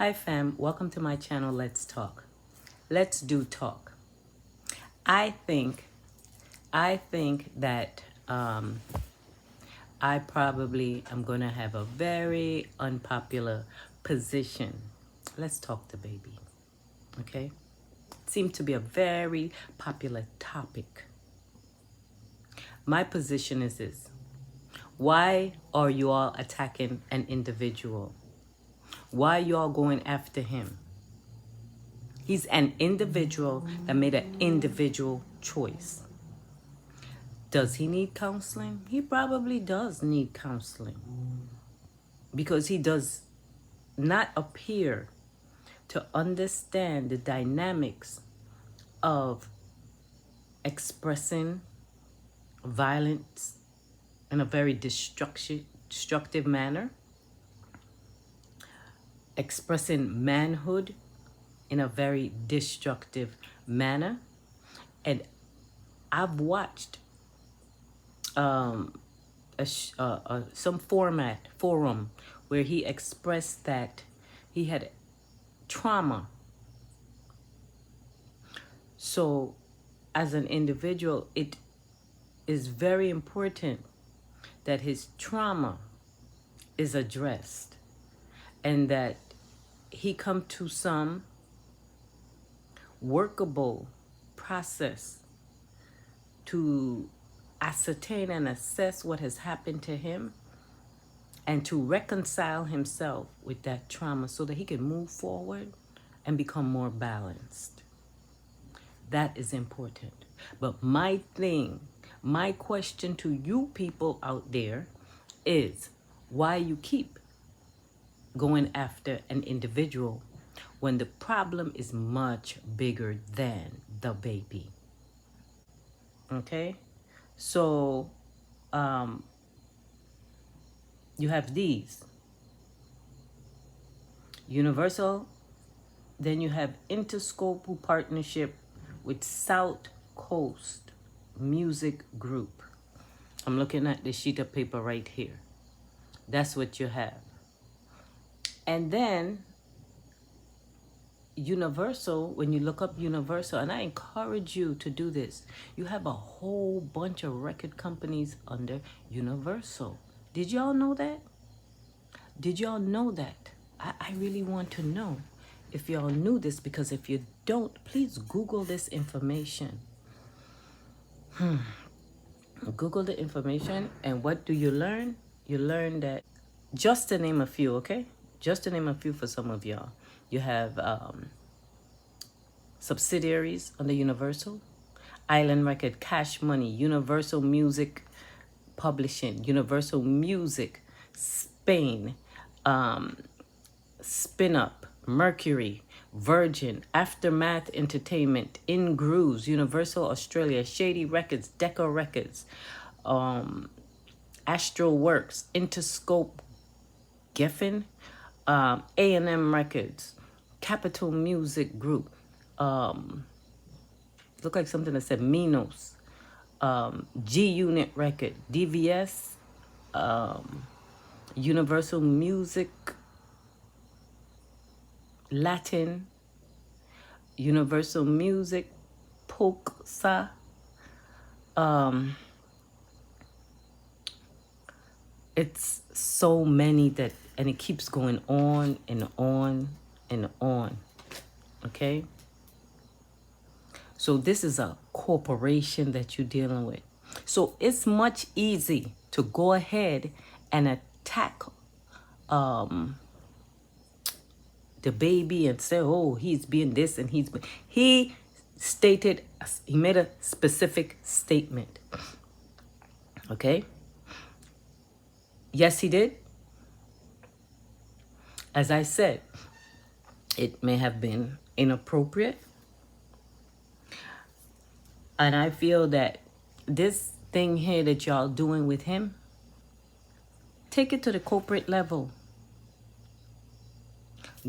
Hi fam, welcome to my channel. Let's talk. Let's do talk. I think that I probably am gonna have a very unpopular position. Let's talk to baby. Okay? Seems to be a very popular topic. My position is this. Why are you all attacking an individual? Why are you all going after him? He's an individual that made an individual choice. Does he need counseling? He probably does need counseling because he does not appear to understand the dynamics of expressing violence in a very destructive manner, expressing manhood in a very destructive manner. And I've watched some forum where he expressed that he had trauma. So as an individual, it is very important that his trauma is addressed and that he come to some workable process to ascertain and assess what has happened to him and to reconcile himself with that trauma so that he can move forward and become more balanced. That is important. But my question to you people out there is why you keep going after an individual when the problem is much bigger than DaBaby. Okay? So, you have these. Universal, then you have Interscope partnership with South Coast Music Group. I'm looking at the sheet of paper right here. That's what you have. And then Universal, when you look up Universal, and I encourage you to do this, you have a whole bunch of record companies under Universal. Did y'all know that? Did y'all know that? I really want to know if y'all knew this, because if you don't, please Google this information. Google the information, and what do you learn? You learn that, just to name a few, okay? Just to name a few for some of y'all. You have subsidiaries under Universal, Island Record, Cash Money, Universal Music Publishing, Universal Music, Spain, Spin Up, Mercury, Virgin, Aftermath Entertainment, In Grooves, Universal Australia, Shady Records, Decca Records, Astro Works, Interscope, Geffen, A&M Records, Capital Music Group, look like something that said Minos, G Unit Record, DVS, Universal Music Latin, Universal Music Polsa, it's so many that, and it keeps going on and on and on. Okay? So this is a corporation that you're dealing with. So it's much easy to go ahead and attack DaBaby and say, oh, he's being this and he stated, he made a specific statement. Okay? Yes, he did. As I said, it may have been inappropriate. And I feel that this thing here that y'all doing with him, take it to the corporate level.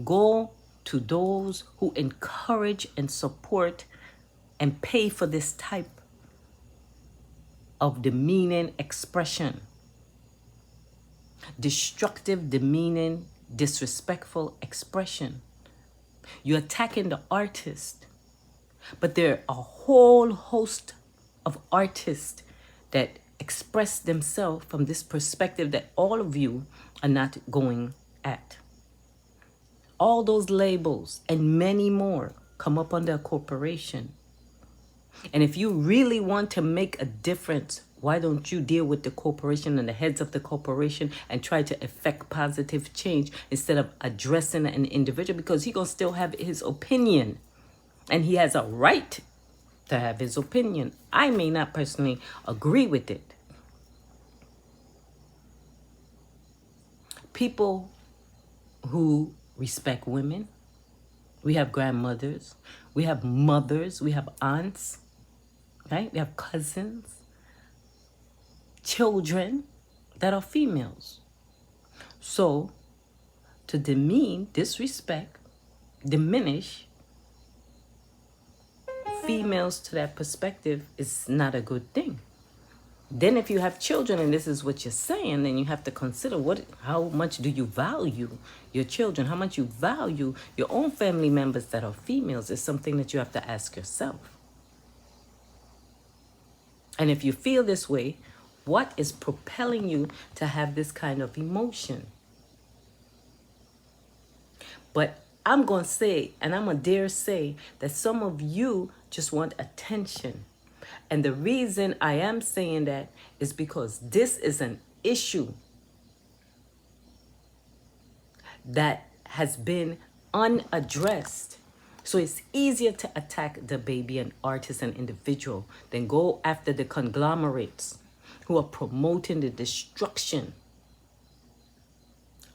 Go to those who encourage and support and pay for this type of demeaning expression. Destructive, demeaning disrespectful expression. You're attacking the artist, but there are a whole host of artists that express themselves from this perspective that all of you are not going at. All those labels and many more come up under a corporation. And if you really want to make a difference, why don't you deal with the corporation and the heads of the corporation and try to effect positive change instead of addressing an individual? Because he's going to still have his opinion. And he has a right to have his opinion. I may not personally agree with it. People who respect women, we have grandmothers, we have mothers, we have aunts, right? We have cousins, children that are females. So to demean, disrespect, diminish females to that perspective is not a good thing. Then if you have children and this is what you're saying, then you have to consider how much do you value your children? How much you value your own family members that are females is something that you have to ask yourself. And if you feel this way, what is propelling you to have this kind of emotion? But I'm going to say, and I'm going to dare say, that some of you just want attention. And the reason I am saying that is because this is an issue that has been unaddressed. So it's easier to attack DaBaby, an artist and individual, than go after the conglomerates who are promoting the destruction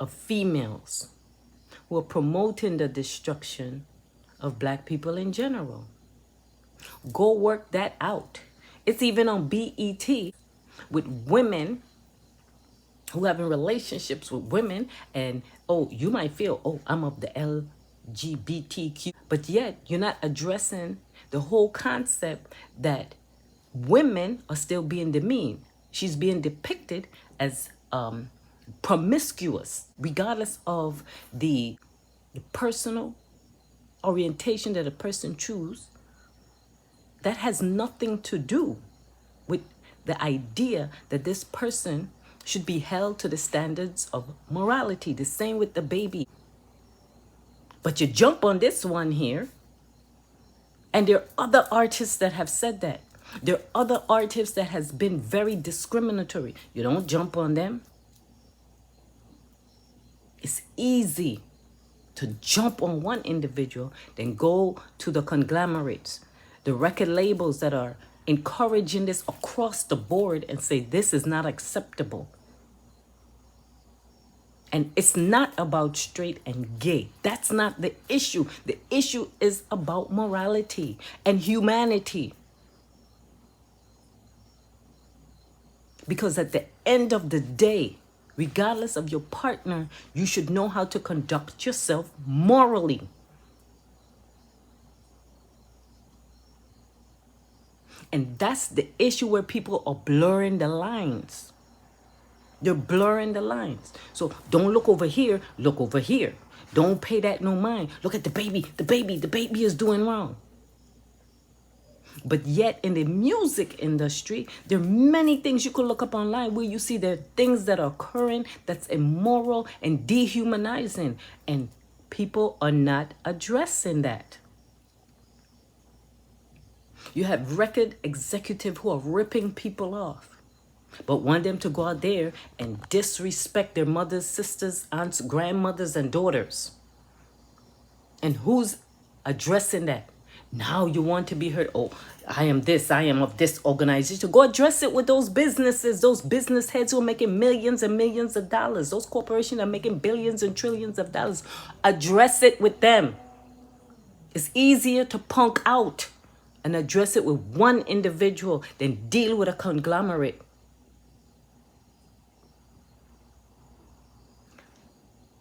of females, who are promoting the destruction of Black people in general. Go work that out. It's even on BET with women who having relationships with women, and you might feel, I'm of the LGBTQ, but yet you're not addressing the whole concept that women are still being demeaned. She's being depicted as promiscuous, regardless of the personal orientation that a person chooses. That has nothing to do with the idea that this person should be held to the standards of morality. The same with DaBaby. But you jump on this one here, and there are other artists that have said that. There are other artists that has been very discriminatory. You don't jump on them. It's easy to jump on one individual, then go to the conglomerates, the record labels that are encouraging this across the board and say this is not acceptable. And it's not about straight and gay. That's not the issue. The issue is about morality and humanity. Because at the end of the day, regardless of your partner, you should know how to conduct yourself morally. And that's the issue where people are blurring the lines. They're blurring the lines. So don't look over here, look over here. Don't pay that no mind. Look at DaBaby is doing wrong. But yet in the music industry, there are many things you could look up online where you see there are things that are occurring that's immoral and dehumanizing. And people are not addressing that. You have record executives who are ripping people off, but want them to go out there and disrespect their mothers, sisters, aunts, grandmothers, and daughters. And who's addressing that? Now you want to be heard. I am this, I am of this organization. Go address it with those businesses, those business heads who are making millions and millions of dollars. Those corporations are making billions and trillions of dollars. Address it with them. It's easier to punk out and address it with one individual than deal with a conglomerate.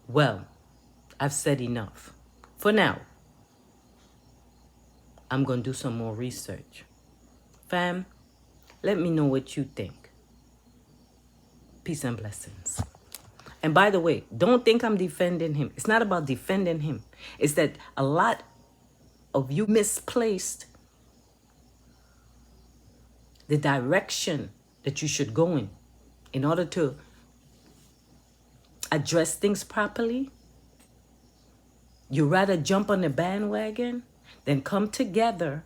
Well, I've said enough. For now, I'm going to do some more research. Fam, let me know what you think. Peace and blessings. And by the way, don't think I'm defending him. It's not about defending him. It's that a lot of you misplaced the direction that you should go in order to address things properly. You rather jump on the bandwagon than come together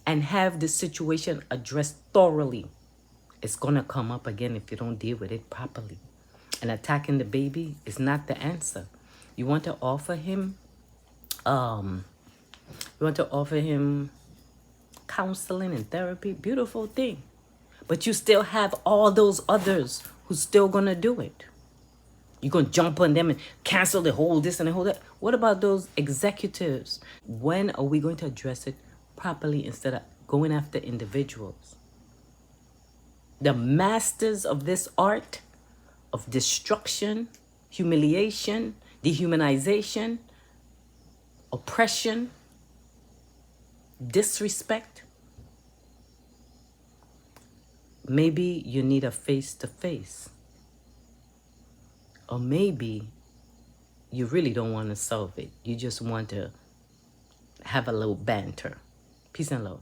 and have the situation addressed thoroughly. It's going to come up again if you don't deal with it properly. And attacking the baby is not the answer. You want to offer him counseling and therapy, beautiful thing. But you still have all those others who's still going to do it. You're going to jump on them and cancel the whole this and the whole that. What about those executives? When are we going to address it properly instead of going after individuals? The masters of this art of destruction, humiliation, dehumanization, oppression, disrespect. Maybe you need a face-to-face. Or maybe you really don't want to solve it. You just want to have a little banter. Peace and love.